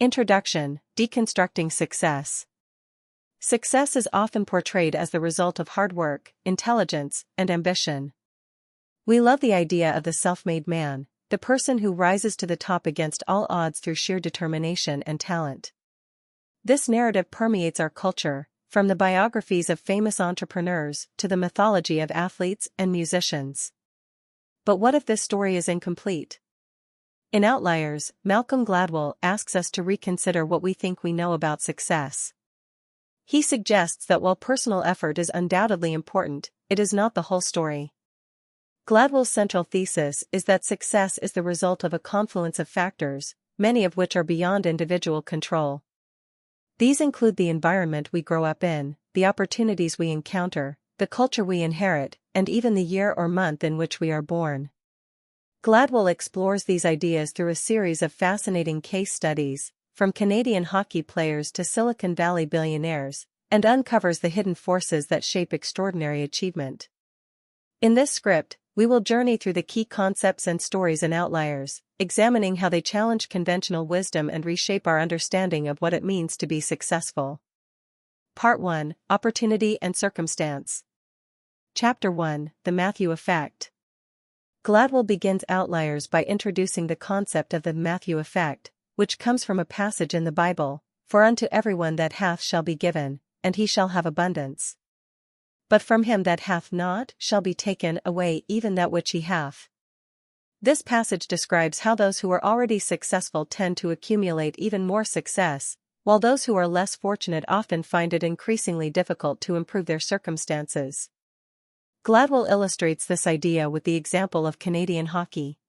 Introduction: Deconstructing Success. Success is often portrayed as the result of hard work, intelligence, and ambition. We love the idea of the self-made man, the person who rises to the top against all odds through sheer determination and talent. This narrative permeates our culture, from the biographies of famous entrepreneurs to the mythology of athletes and musicians. But what if this story is incomplete? In Outliers, Malcolm Gladwell asks us to reconsider what we think we know about success. He suggests that while personal effort is undoubtedly important, it is not the whole story. Gladwell's central thesis is that success is the result of a confluence of factors, many of which are beyond individual control. These include the environment we grow up in, the opportunities we encounter, the culture we inherit, and even the year or month in which we are born. Gladwell explores these ideas through a series of fascinating case studies, from Canadian hockey players to Silicon Valley billionaires, and uncovers the hidden forces that shape extraordinary achievement. In this script, we will journey through the key concepts and stories in Outliers, examining how they challenge conventional wisdom and reshape our understanding of what it means to be successful. Part 1: Opportunity and Circumstance. Chapter 1: The Matthew Effect. Gladwell begins Outliers by introducing the concept of the Matthew Effect, which comes from a passage in the Bible: "For unto everyone that hath shall be given, and he shall have abundance. But from him that hath not shall be taken away even that which he hath." This passage describes how those who are already successful tend to accumulate even more success, while those who are less fortunate often find it increasingly difficult to improve their circumstances. Gladwell illustrates this idea with the example of Canadian hockey.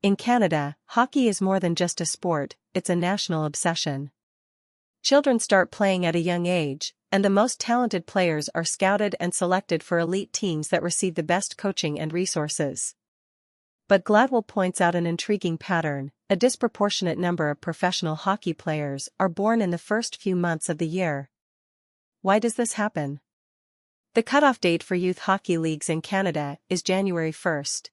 In Canada, hockey is more than just a sport, it's a national obsession. Children start playing at a young age, and the most talented players are scouted and selected for elite teams that receive the best coaching and resources. But Gladwell points out an intriguing pattern: a disproportionate number of professional hockey players are born in the first few months of the year. Why does this happen? The cutoff date for youth hockey leagues in Canada is January 1st.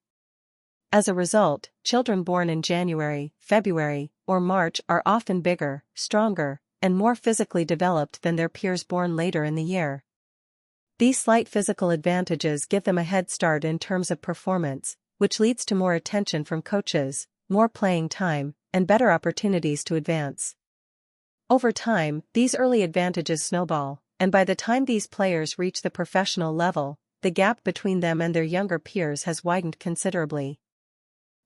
As a result, children born in January, February, or March are often bigger, stronger, and more physically developed than their peers born later in the year. These slight physical advantages give them a head start in terms of performance, which leads to more attention from coaches, more playing time, and better opportunities to advance. Over time, these early advantages snowball, and by the time these players reach the professional level, the gap between them and their younger peers has widened considerably.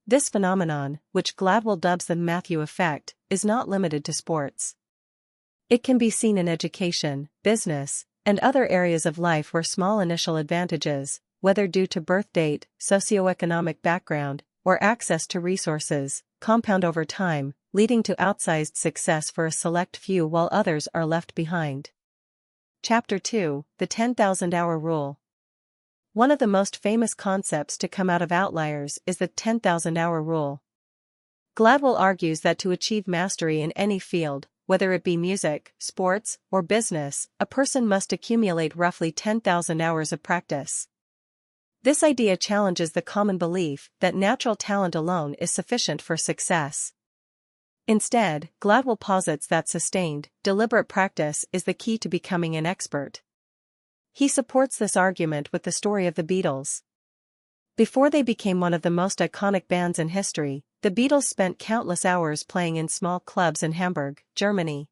This phenomenon, which Gladwell dubs the Matthew Effect, is not limited to sports. It can be seen in education, business, and other areas of life where small initial advantages, whether due to birth date, socioeconomic background, or access to resources, compound over time, leading to outsized success for a select few while others are left behind. Chapter 2: The 10,000-Hour Rule. One of the most famous concepts to come out of Outliers is the 10,000-hour rule. Gladwell argues that to achieve mastery in any field, whether it be music, sports, or business, a person must accumulate roughly 10,000 hours of practice. This idea challenges the common belief that natural talent alone is sufficient for success. Instead, Gladwell posits that sustained, deliberate practice is the key to becoming an expert. He supports this argument with the story of the Beatles. Before they became one of the most iconic bands in history, the Beatles spent countless hours playing in small clubs in Hamburg, Germany.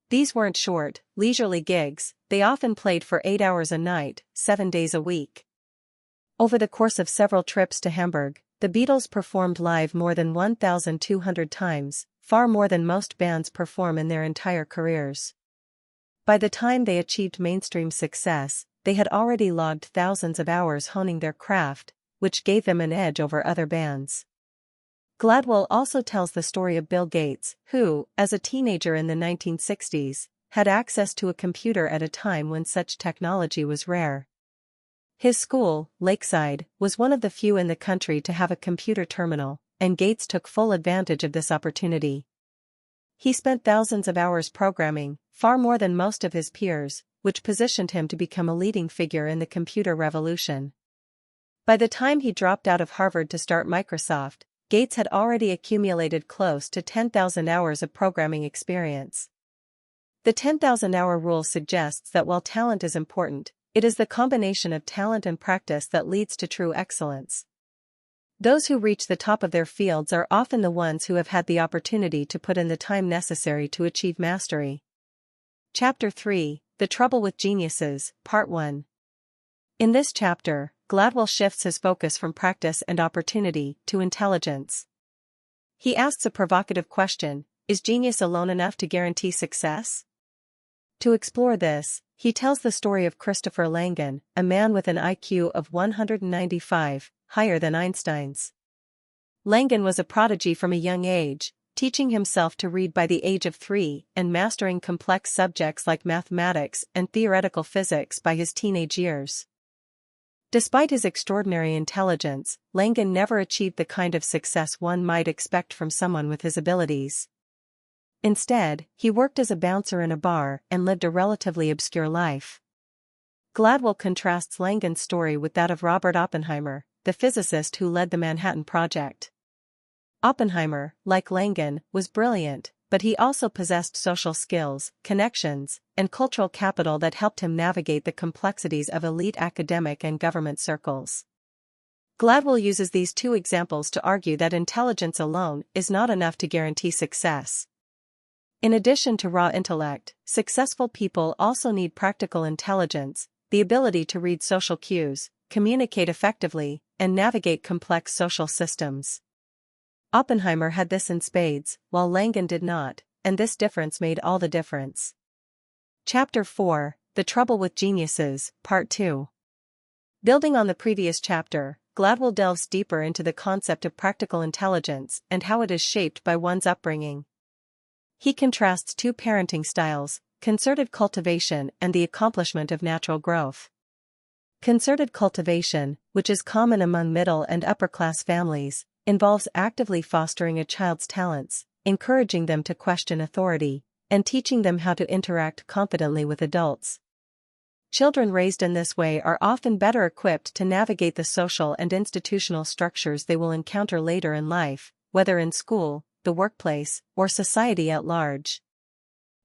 These weren't short, leisurely gigs; they often played for 8 hours a night, 7 days a week. Over the course of several trips to Hamburg, the Beatles performed live more than 1,200 times, far more than most bands perform in their entire careers. By the time they achieved mainstream success, they had already logged thousands of hours honing their craft, which gave them an edge over other bands. Gladwell also tells the story of Bill Gates, who, as a teenager in the 1960s, had access to a computer at a time when such technology was rare. His school, Lakeside, was one of the few in the country to have a computer terminal, and Gates took full advantage of this opportunity. He spent thousands of hours programming, far more than most of his peers, which positioned him to become a leading figure in the computer revolution. By the time he dropped out of Harvard to start Microsoft, Gates had already accumulated close to 10,000 hours of programming experience. The 10,000-hour rule suggests that while talent is important, it is the combination of talent and practice that leads to true excellence. Those who reach the top of their fields are often the ones who have had the opportunity to put in the time necessary to achieve mastery. Chapter 3: The Trouble with Geniuses, Part 1. In this chapter, Gladwell shifts his focus from practice and opportunity to intelligence. He asks a provocative question: is genius alone enough to guarantee success? To explore this, he tells the story of Christopher Langan, a man with an IQ of 195, higher than Einstein's. Langan was a prodigy from a young age, teaching himself to read by the age of 3 and mastering complex subjects like mathematics and theoretical physics by his teenage years. Despite his extraordinary intelligence, Langan never achieved the kind of success one might expect from someone with his abilities. Instead, he worked as a bouncer in a bar and lived a relatively obscure life. Gladwell contrasts Langan's story with that of Robert Oppenheimer, the physicist who led the Manhattan Project. Oppenheimer, like Langan, was brilliant, but he also possessed social skills, connections, and cultural capital that helped him navigate the complexities of elite academic and government circles. Gladwell uses these two examples to argue that intelligence alone is not enough to guarantee success. In addition to raw intellect, successful people also need practical intelligence, the ability to read social cues, communicate effectively, and navigate complex social systems. Oppenheimer had this in spades, while Langan did not, and this difference made all the difference. Chapter 4: The Trouble with Geniuses, Part 2. Building on the previous chapter, Gladwell delves deeper into the concept of practical intelligence and how it is shaped by one's upbringing. He contrasts two parenting styles, concerted cultivation and the accomplishment of natural growth. Concerted cultivation, which is common among middle and upper-class families, involves actively fostering a child's talents, encouraging them to question authority, and teaching them how to interact confidently with adults. Children raised in this way are often better equipped to navigate the social and institutional structures they will encounter later in life, whether in school, the workplace, or society at large.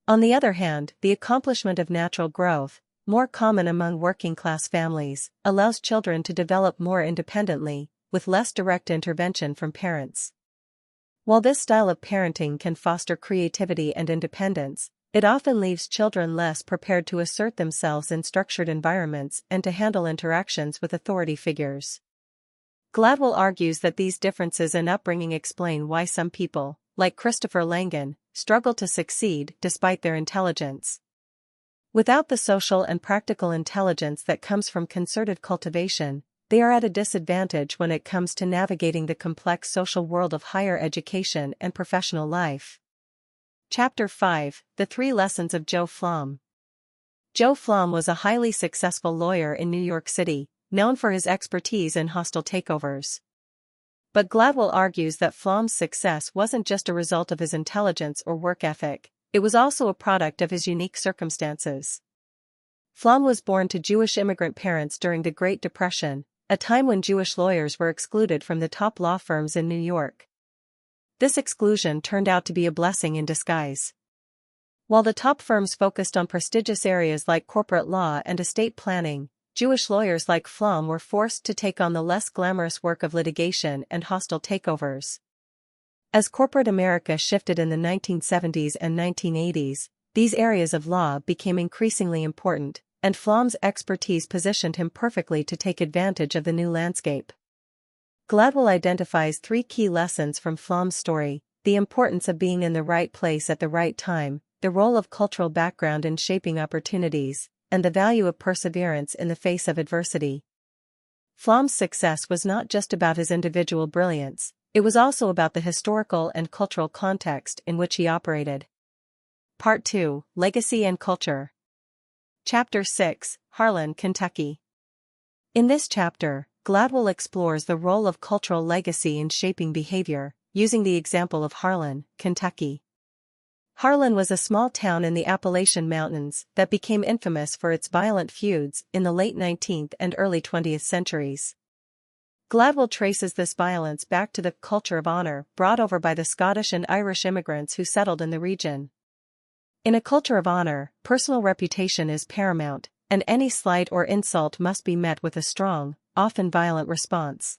On the other hand, the accomplishment of natural growth, more common among working-class families, allows children to develop more independently, with less direct intervention from parents. While this style of parenting can foster creativity and independence, it often leaves children less prepared to assert themselves in structured environments and to handle interactions with authority figures. Gladwell argues that these differences in upbringing explain why some people, like Christopher Langan, struggle to succeed despite their intelligence. Without the social and practical intelligence that comes from concerted cultivation, they are at a disadvantage when it comes to navigating the complex social world of higher education and professional life. Chapter 5: The 3 Lessons of Joe Flom. Joe Flom was a highly successful lawyer in New York City, known for his expertise in hostile takeovers. But Gladwell argues that Flom's success wasn't just a result of his intelligence or work ethic, it was also a product of his unique circumstances. Flom was born to Jewish immigrant parents during the Great Depression, a time when Jewish lawyers were excluded from the top law firms in New York. This exclusion turned out to be a blessing in disguise. While the top firms focused on prestigious areas like corporate law and estate planning, Jewish lawyers like Flom were forced to take on the less glamorous work of litigation and hostile takeovers. As corporate America shifted in the 1970s and 1980s, these areas of law became increasingly important, and Flom's expertise positioned him perfectly to take advantage of the new landscape. Gladwell identifies 3 key lessons from Flom's story: the importance of being in the right place at the right time, the role of cultural background in shaping opportunities, and the value of perseverance in the face of adversity. Flom's success was not just about his individual brilliance, it was also about the historical and cultural context in which he operated. Part 2: Legacy and Culture. Chapter 6: Harlan, Kentucky. In this chapter, Gladwell explores the role of cultural legacy in shaping behavior, using the example of Harlan, Kentucky. Harlan was a small town in the Appalachian Mountains that became infamous for its violent feuds in the late 19th and early 20th centuries. Gladwell traces this violence back to the culture of honor brought over by the Scottish and Irish immigrants who settled in the region. In a culture of honor, personal reputation is paramount, and any slight or insult must be met with a strong, often violent response.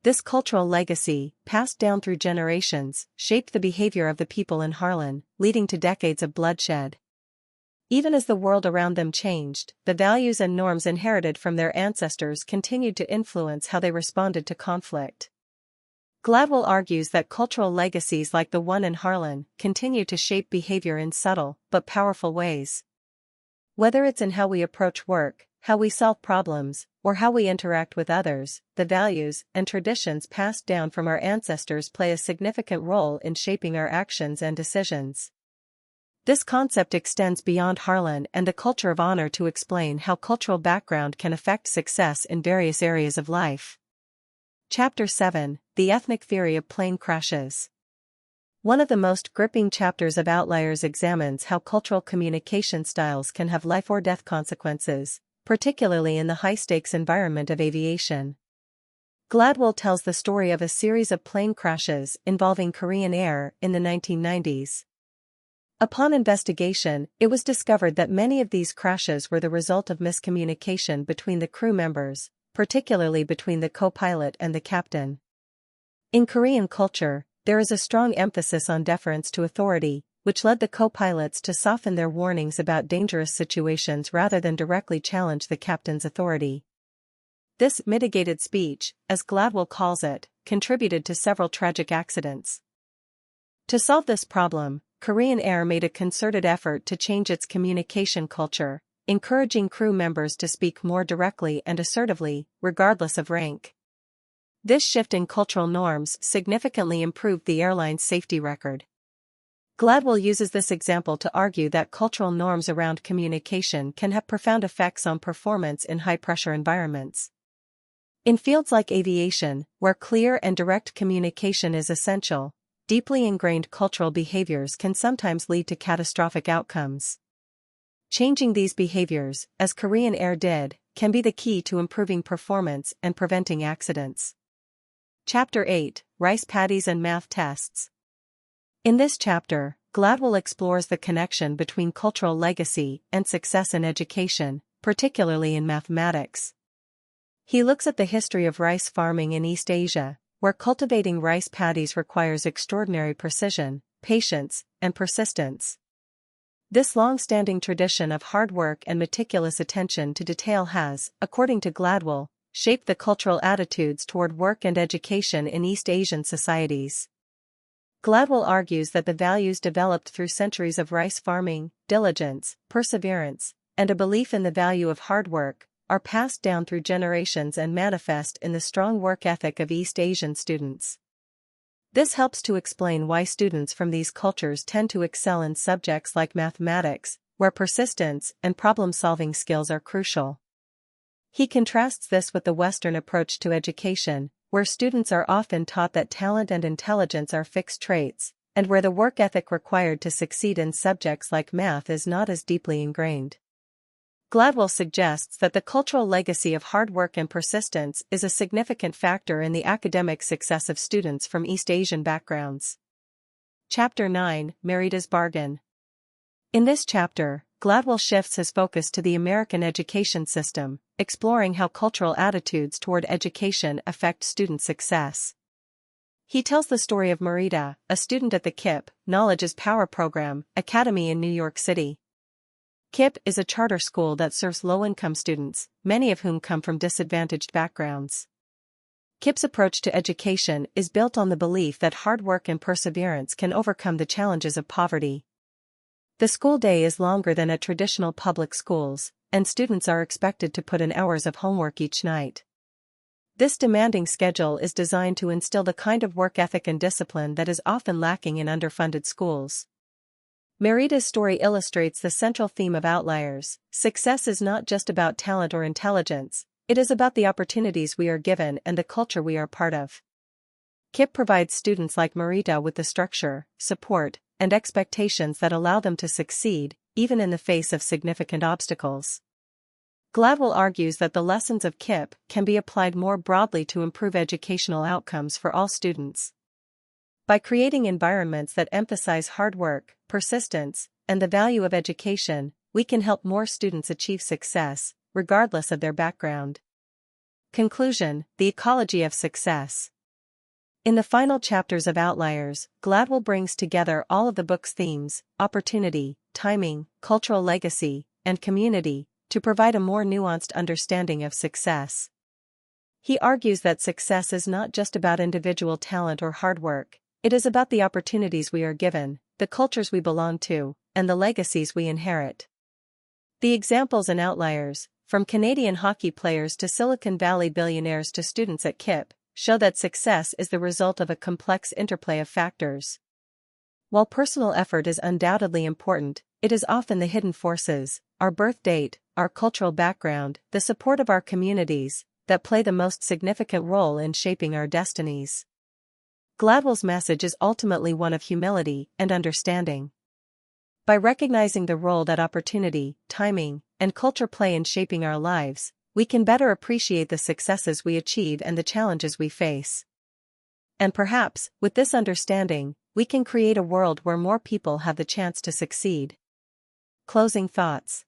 This cultural legacy, passed down through generations, shaped the behavior of the people in Harlan, leading to decades of bloodshed. Even as the world around them changed, the values and norms inherited from their ancestors continued to influence how they responded to conflict. Gladwell argues that cultural legacies like the one in Harlan continue to shape behavior in subtle but powerful ways. Whether it's in how we approach work, how we solve problems, or how we interact with others, the values and traditions passed down from our ancestors play a significant role in shaping our actions and decisions. This concept extends beyond Harlan and the culture of honor to explain how cultural background can affect success in various areas of life. Chapter 7: The Ethnic Theory of Plane Crashes. One of the most gripping chapters of Outliers examines how cultural communication styles can have life-or-death consequences, particularly in the high-stakes environment of aviation. Gladwell tells the story of a series of plane crashes involving Korean Air in the 1990s. Upon investigation, it was discovered that many of these crashes were the result of miscommunication between the crew members, particularly between the co-pilot and the captain. In Korean culture, there is a strong emphasis on deference to authority, which led the co-pilots to soften their warnings about dangerous situations rather than directly challenge the captain's authority. This mitigated speech, as Gladwell calls it, contributed to several tragic accidents. To solve this problem, Korean Air made a concerted effort to change its communication culture, encouraging crew members to speak more directly and assertively, regardless of rank. This shift in cultural norms significantly improved the airline's safety record. Gladwell uses this example to argue that cultural norms around communication can have profound effects on performance in high-pressure environments. In fields like aviation, where clear and direct communication is essential, deeply ingrained cultural behaviors can sometimes lead to catastrophic outcomes. Changing these behaviors, as Korean Air did, can be the key to improving performance and preventing accidents. Chapter 8: Rice Paddies and Math Tests. In this chapter, Gladwell explores the connection between cultural legacy and success in education, particularly in mathematics. He looks at the history of rice farming in East Asia, where cultivating rice paddies requires extraordinary precision, patience, and persistence. This long-standing tradition of hard work and meticulous attention to detail has, according to Gladwell, shaped the cultural attitudes toward work and education in East Asian societies. Gladwell argues that the values developed through centuries of rice farming, diligence, perseverance, and a belief in the value of hard work, are passed down through generations and manifest in the strong work ethic of East Asian students. This helps to explain why students from these cultures tend to excel in subjects like mathematics, where persistence and problem-solving skills are crucial. He contrasts this with the Western approach to education, where students are often taught that talent and intelligence are fixed traits, and where the work ethic required to succeed in subjects like math is not as deeply ingrained. Gladwell suggests that the cultural legacy of hard work and persistence is a significant factor in the academic success of students from East Asian backgrounds. Chapter 9: Merida's Bargain. In this chapter, Gladwell shifts his focus to the American education system, exploring how cultural attitudes toward education affect student success. He tells the story of Merida, a student at the KIPP, Knowledge is Power program, academy in New York City. KIPP is a charter school that serves low-income students, many of whom come from disadvantaged backgrounds. KIPP's approach to education is built on the belief that hard work and perseverance can overcome the challenges of poverty. The school day is longer than at traditional public schools, and students are expected to put in hours of homework each night. This demanding schedule is designed to instill the kind of work ethic and discipline that is often lacking in underfunded schools. Merida's story illustrates the central theme of Outliers. Success is not just about talent or intelligence, it is about the opportunities we are given and the culture we are part of. KIPP provides students like Merida with the structure, support, and expectations that allow them to succeed, even in the face of significant obstacles. Gladwell argues that the lessons of KIPP can be applied more broadly to improve educational outcomes for all students. By creating environments that emphasize hard work, persistence, and the value of education, we can help more students achieve success, regardless of their background. Conclusion: the ecology of success. In the final chapters of Outliers, Gladwell brings together all of the book's themes: opportunity, timing, cultural legacy, and community, to provide a more nuanced understanding of success. He argues that success is not just about individual talent or hard work, it is about the opportunities we are given, the cultures we belong to, and the legacies we inherit. The examples in Outliers, from Canadian hockey players to Silicon Valley billionaires to students at KIPP, show that success is the result of a complex interplay of factors. While personal effort is undoubtedly important, it is often the hidden forces, our birth date, our cultural background, the support of our communities, that play the most significant role in shaping our destinies. Gladwell's message is ultimately one of humility and understanding. By recognizing the role that opportunity, timing, and culture play in shaping our lives, we can better appreciate the successes we achieve and the challenges we face. And perhaps, with this understanding, we can create a world where more people have the chance to succeed. Closing thoughts.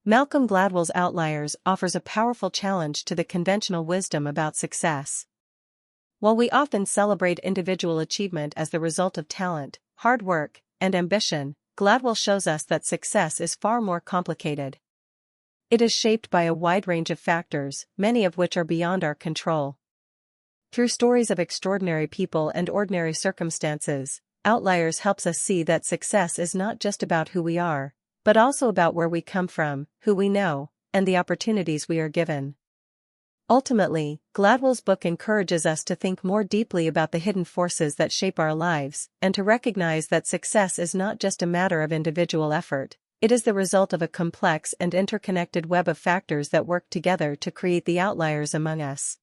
Malcolm Gladwell's Outliers offers a powerful challenge to the conventional wisdom about success. While we often celebrate individual achievement as the result of talent, hard work, and ambition, Gladwell shows us that success is far more complicated. It is shaped by a wide range of factors, many of which are beyond our control. Through stories of extraordinary people and ordinary circumstances, Outliers helps us see that success is not just about who we are, but also about where we come from, who we know, and the opportunities we are given. Ultimately, Gladwell's book encourages us to think more deeply about the hidden forces that shape our lives, and to recognize that success is not just a matter of individual effort, it is the result of a complex and interconnected web of factors that work together to create the outliers among us.